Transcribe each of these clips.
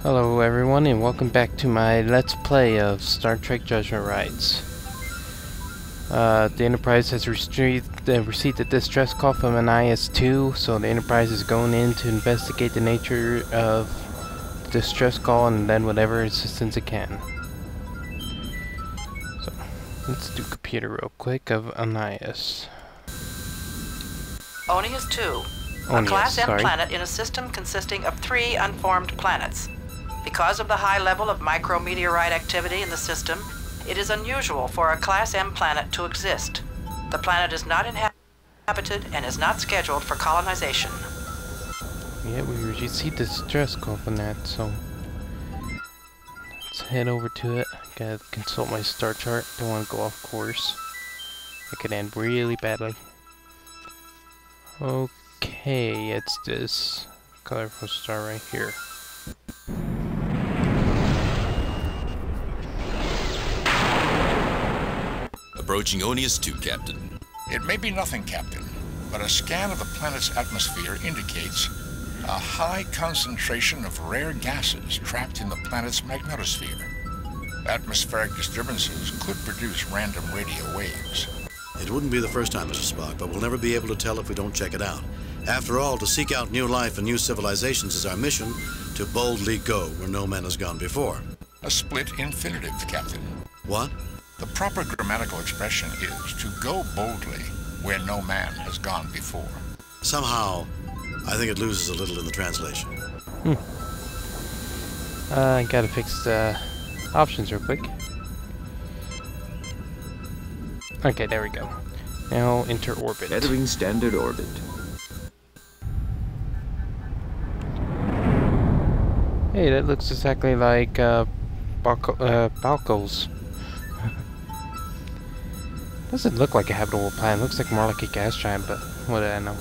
Hello everyone and welcome back to my Let's Play of Star Trek Judgment Rites. The Enterprise has received a distress call from Onyius II, so the Enterprise is going in to investigate the nature of the distress call and lend whatever assistance it can. So, let's do computer real quick of Onyius. Onyius II, a Class M planet in a system consisting of 3 unformed planets. Because of the high level of micrometeorite activity in the system, it is unusual for a Class M planet to exist. The planet is not inhabited and is not scheduled for colonization. Yeah, we received the distress call from that, so let's head over to it. Gotta consult my star chart. Don't want to go off course. It could end really badly. Okay, it's this colorful star right here. Approaching Onyius II, Captain. It may be nothing, Captain, but a scan of the planet's atmosphere indicates a high concentration of rare gases trapped in the planet's magnetosphere. Atmospheric disturbances could produce random radio waves. It wouldn't be the first time, Mr. Spock, but we'll never be able to tell if we don't check it out. After all, to seek out new life and new civilizations is our mission, to boldly go where no man has gone before. A split infinitive, Captain. What? The proper grammatical expression is to go boldly where no man has gone before. Somehow, I think it loses a little in the translation. I gotta fix the options real quick. Okay, there we go. Now enter orbit. Entering standard orbit. Hey, that looks exactly like Balco's. Doesn't look like a habitable planet. Looks like more like a gas giant, but what do I know?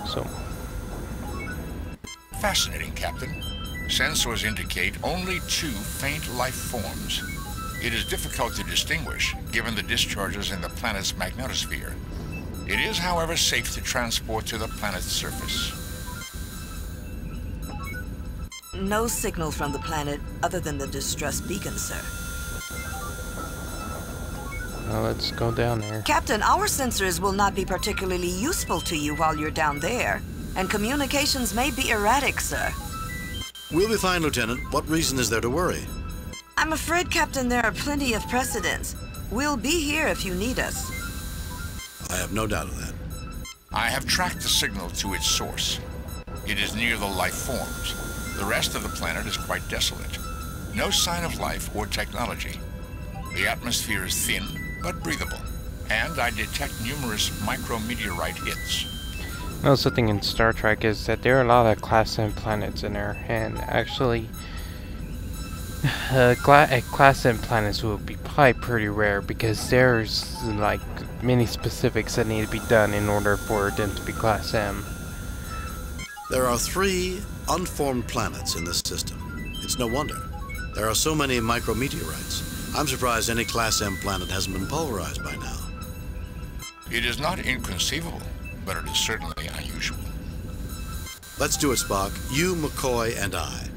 So, Fascinating, Captain. Sensors indicate only 2 faint life forms. It is difficult to distinguish, given the discharges in the planet's magnetosphere. It is, however, safe to transport to the planet's surface. No signal from the planet other than the distress beacon, sir. well, let's go down there. Captain, our sensors will not be particularly useful to you while you're down there, and communications may be erratic, sir. We'll be fine, Lieutenant. What reason is there to worry? I'm afraid, Captain, there are plenty of precedents. We'll be here if you need us. I have no doubt of that. I have tracked the signal to its source. It is near the life forms. The rest of the planet is quite desolate. No sign of life or technology. The atmosphere is thin, but breathable, and I detect numerous micrometeorite hits. Also, the thing in Star Trek is that there are a lot of Class M planets in there, and actually, Class M planets will be probably pretty rare because there's like many specifics that need to be done in order for them to be Class M. There are 3 unformed planets in this system. It's no wonder. There are so many micrometeorites. I'm surprised any Class M planet hasn't been pulverized by now. It is not inconceivable, but it is certainly unusual. Let's do it, Spock. You, McCoy, and I.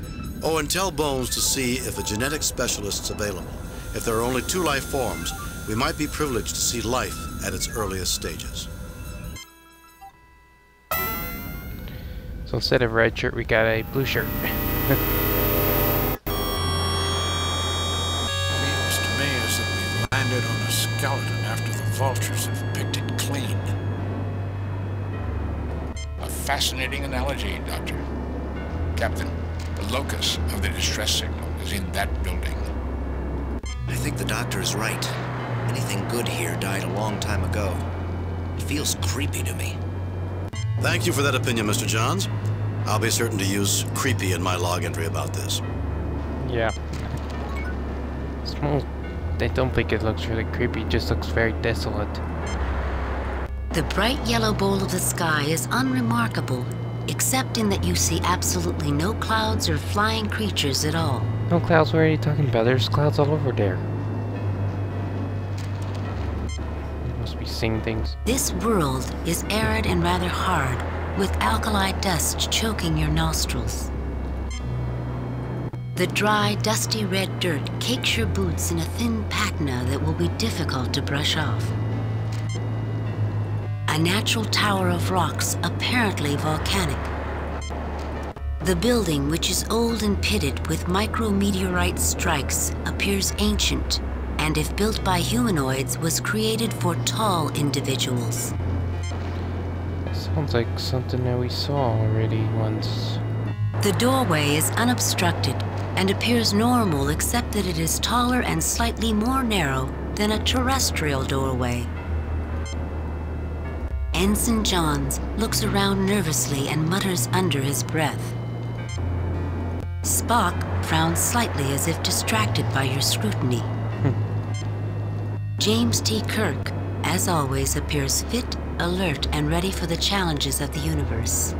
Oh, and tell Bones to see if a genetic specialist's available. If there are only 2 life forms, we might be privileged to see life at its earliest stages. So instead of a red shirt, we got a blue shirt. Feels to me as if we've landed on a skeleton after the vultures have picked it clean. A fascinating analogy, Doctor. Captain, the locus of the distress signal is in that building. I think the doctor is right. Anything good here died a long time ago. It feels creepy to me. Thank you for that opinion, Mr. Johns. I'll be certain to use creepy in my log entry about this. Yeah. I don't think it looks really creepy, it just looks very desolate. The bright yellow bowl of the sky is unremarkable, except in that you see absolutely no clouds or flying creatures at all. No clouds, what are you talking about? There's clouds all over there. You must be seeing things. This world is arid and rather hard, with alkali dust choking your nostrils. The dry, dusty red dirt cakes your boots in a thin patina that will be difficult to brush off. A natural tower of rocks, apparently volcanic. The building, which is old and pitted with micrometeorite strikes, appears ancient, and if built by humanoids, was created for tall individuals. Sounds like something that we saw already once. The doorway is unobstructed and appears normal, except that it is taller and slightly more narrow than a terrestrial doorway. Ensign Johns looks around nervously and mutters under his breath. Spock frowns slightly as if distracted by your scrutiny. James T. Kirk, as always, appears fit, alert, and ready for the challenges of the universe.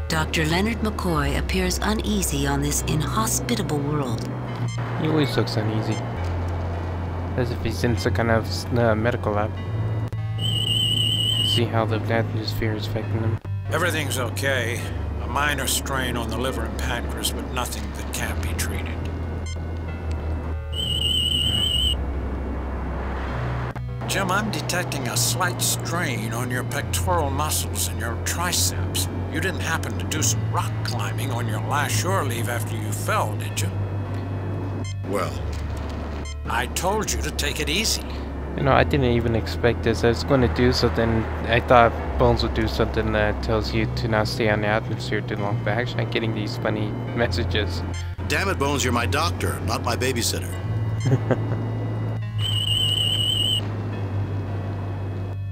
Dr. Leonard McCoy appears uneasy on this inhospitable world. He always looks uneasy. As if he's in some kind of medical lab. See how the atmosphere is affecting him. Everything's okay. A minor strain on the liver and pancreas, but nothing that can't be treated. Jim, I'm detecting a slight strain on your pectoral muscles and your triceps. You didn't happen to do some rock climbing on your last shore leave after you fell, did you? Well, I told you to take it easy. You know, I didn't even expect this. I was going to do something. I thought Bones would do something that tells you to not stay on the atmosphere too long, but actually I'm getting these funny messages. Damn it, Bones, you're my doctor, not my babysitter.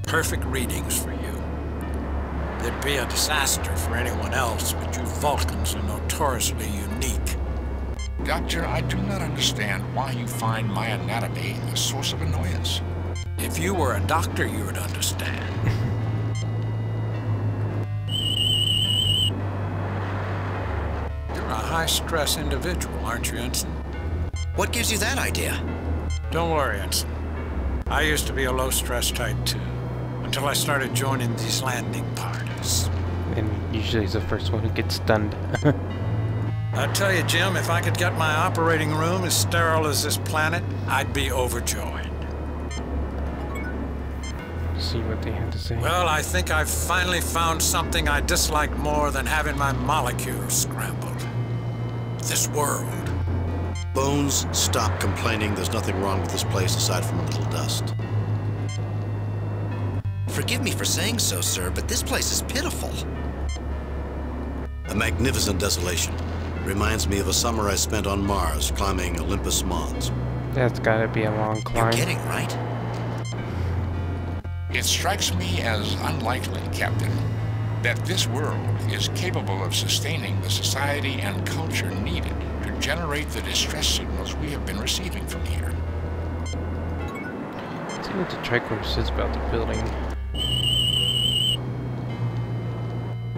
Perfect readings for you. They'd be a disaster for anyone else, but you Vulcans are notoriously unique. Doctor, I do not understand why you find my anatomy a source of annoyance. If you were a doctor, you would understand. You're a high-stress individual, aren't you, Ensign? What gives you that idea? Don't worry, Ensign. I used to be a low-stress type, too, until I started joining these landing parties. And usually he's the first one who gets stunned. I tell you, Jim, if I could get my operating room as sterile as this planet, I'd be overjoyed. See what they had to say. Well, I think I've finally found something I dislike more than having my molecules scrambled. This world. Bones, stop complaining. There's nothing wrong with this place aside from a little dust. Forgive me for saying so, sir, but this place is pitiful. A magnificent desolation. Reminds me of a summer I spent on Mars, climbing Olympus Mons. That's gotta be a long climb. You're kidding, right? It strikes me as unlikely, Captain, that this world is capable of sustaining the society and culture needed to generate the distress signals we have been receiving from here. Let's see what the tricorder says about the building.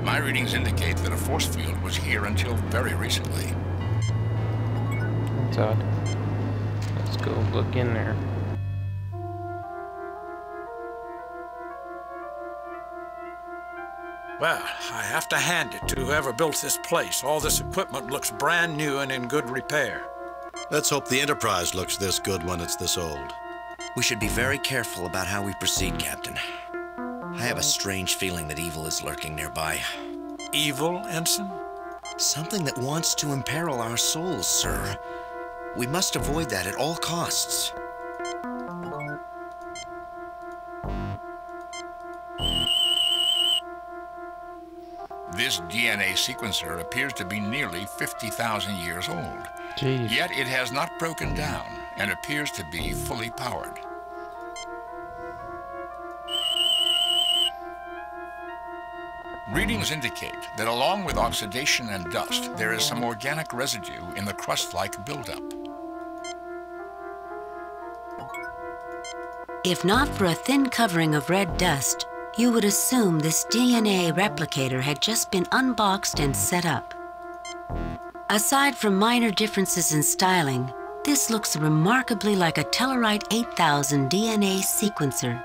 My readings indicate that a force field was here until very recently. That's odd. Let's go look in there. Well, I have to hand it to whoever built this place. All this equipment looks brand new and in good repair. Let's hope the Enterprise looks this good when it's this old. We should be very careful about how we proceed, Captain. I have a strange feeling that evil is lurking nearby. Evil, Ensign? Something that wants to imperil our souls, sir. We must avoid that at all costs. This DNA sequencer appears to be nearly 50,000 years old. Jeez. Yet it has not broken down and appears to be fully powered. Readings indicate that along with oxidation and dust, there is some organic residue in the crust-like buildup. If not for a thin covering of red dust, you would assume this DNA replicator had just been unboxed and set up. Aside from minor differences in styling, this looks remarkably like a Tellarite 8000 DNA sequencer.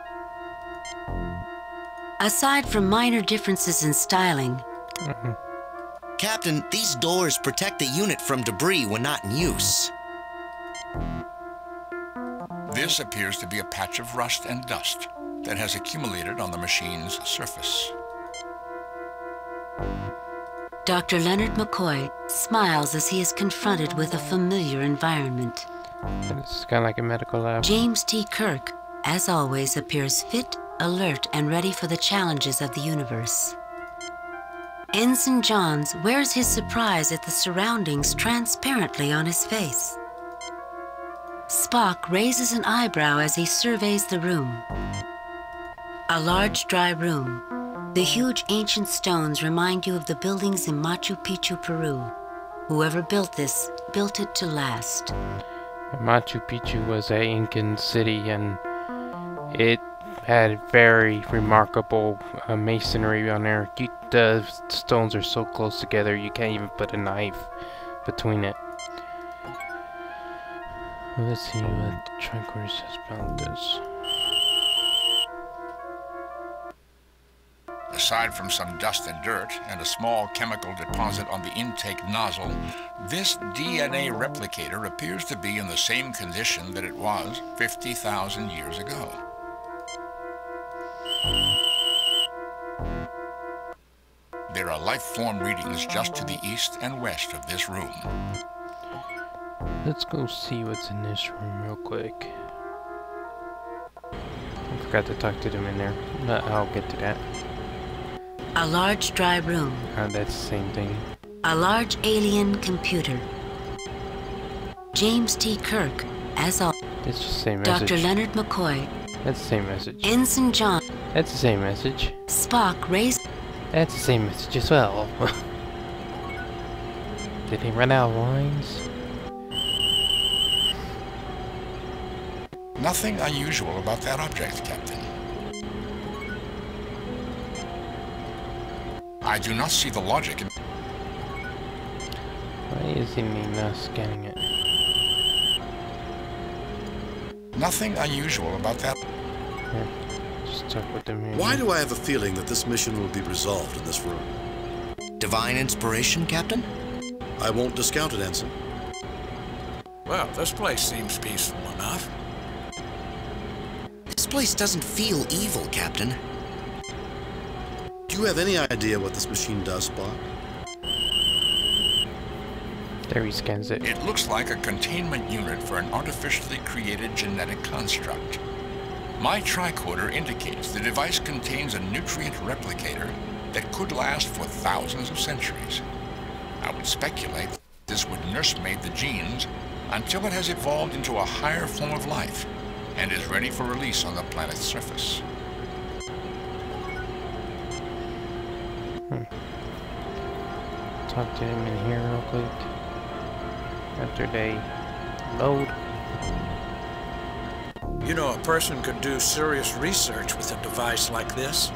Aside from minor differences in styling, Captain, these doors protect the unit from debris when not in use. This appears to be a patch of rust and dust that has accumulated on the machine's surface. Dr. Leonard McCoy smiles as he is confronted with a familiar environment. It's kind of like a medical lab. James T. Kirk, as always, appears fit, alert, and ready for the challenges of the universe. Ensign Johns wears his surprise at the surroundings transparently on his face. Spock raises an eyebrow as he surveys the room. A large, dry room. The huge ancient stones remind you of the buildings in Machu Picchu, Peru. Whoever built this, built it to last. Machu Picchu was an Incan city, and it had very remarkable masonry on there. The stones are so close together, you can't even put a knife between it. Let's see what the Tranquilus says about this. Aside from some dust and dirt and a small chemical deposit on the intake nozzle, this DNA replicator appears to be in the same condition that it was 50,000 years ago. There are life form readings just to the east and west of this room. Let's go see what's in this room real quick. I forgot to talk to them in there, but I'll get to that. A large, dry room. That's the same thing. A large alien computer. James T. Kirk, as always. It's the same message. Dr. Leonard McCoy. That's the same message. Ensign John. That's the same message. Spock raised. That's the same message as well. Did he run out of lines? Nothing unusual about that object, Captain. I do not see the logic in... Why is he not scanning it? Nothing unusual about that. Here, just talk with them here. Why do I have a feeling that this mission will be resolved in this room? Divine inspiration, Captain? I won't discount it, Ensign. Well, this place seems peaceful enough. This place doesn't feel evil, Captain. Do you have any idea what this machine does, Spock? There he scans it. It looks like a containment unit for an artificially created genetic construct. My tricorder indicates the device contains a nutrient replicator that could last for thousands of centuries. I would speculate this would nursemaid the genes until it has evolved into a higher form of life and is ready for release on the planet's surface. Talk to him in here real quick. After they load. You know, a person could do serious research with a device like this.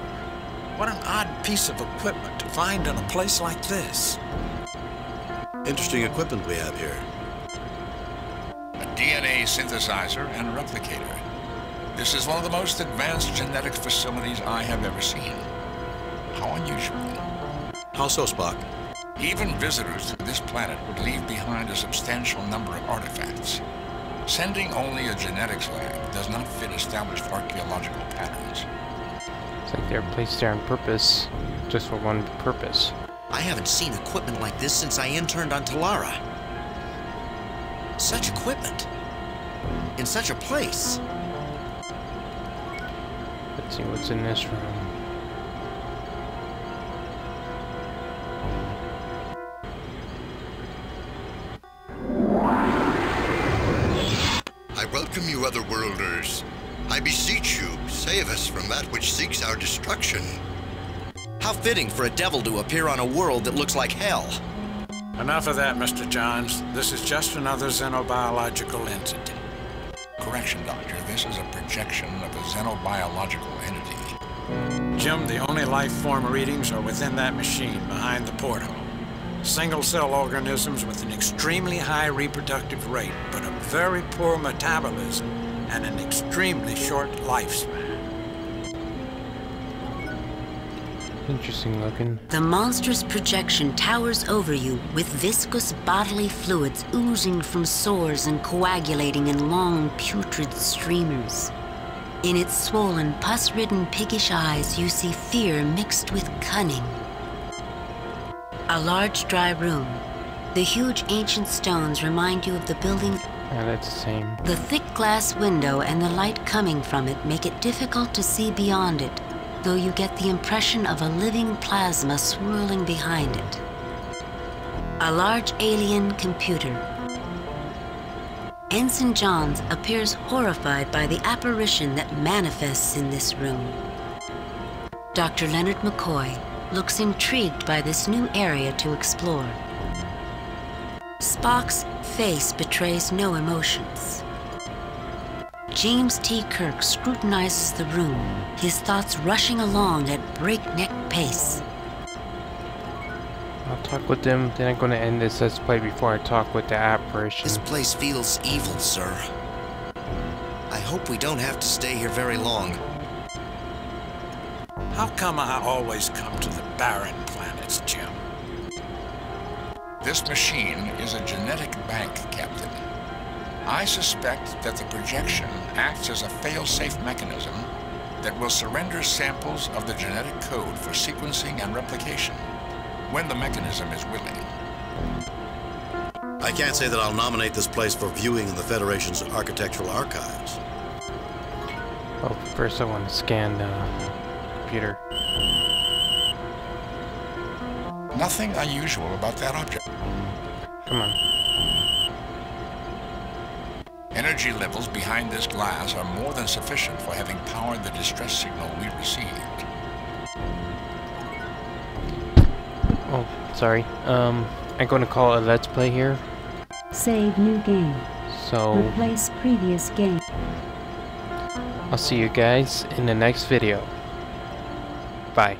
What an odd piece of equipment to find in a place like this. Interesting equipment we have here. A DNA synthesizer and replicator. This is one of the most advanced genetic facilities I have ever seen. How unusual. How so, Spock? Even visitors to this planet would leave behind a substantial number of artifacts. Sending only a genetics lab does not fit established archaeological patterns. It's like they're placed there on purpose, just for one purpose. I haven't seen equipment like this since I interned on Talara. Such equipment. In such a place. Let's see what's in this room. I welcome you, otherworlders. I beseech you, save us from that which seeks our destruction. How fitting for a devil to appear on a world that looks like hell. Enough of that, Mr. Johns. This is just another xenobiological entity. Correction, Doctor. This is a projection of a xenobiological entity. Jim, the only life form readings are within that machine behind the porthole. Single-cell organisms with an extremely high reproductive rate, but a very poor metabolism and an extremely short lifespan. Interesting looking. The monstrous projection towers over you with viscous bodily fluids oozing from sores and coagulating in long, putrid streamers. In its swollen, pus-ridden, piggish eyes, you see fear mixed with cunning. A large, dry room. The huge ancient stones remind you of the building. Yeah, that's the same. The thick glass window and the light coming from it make it difficult to see beyond it, though you get the impression of a living plasma swirling behind it. A large alien computer. Ensign Johns appears horrified by the apparition that manifests in this room. Dr. Leonard McCoy looks intrigued by this new area to explore. Spock's face betrays no emotions. James T. Kirk scrutinizes the room, his thoughts rushing along at breakneck pace. I'll talk with them, then I'm going to end this let's play before I talk with the apparition. This place feels evil, sir. I hope we don't have to stay here very long. How come I always come to the barren planets, Jim? This machine is a genetic bank, Captain. I suspect that the projection acts as a fail-safe mechanism that will surrender samples of the genetic code for sequencing and replication when the mechanism is willing. I can't say that I'll nominate this place for viewing in the Federation's architectural archives. Oh, first I want to scan the computer. Nothing unusual about that object. Come on. Energy levels behind this glass are more than sufficient for having powered the distress signal we received. Oh, sorry. I'm going to call it a let's play here. Save new game. So replace previous game. I'll see you guys in the next video. Bye.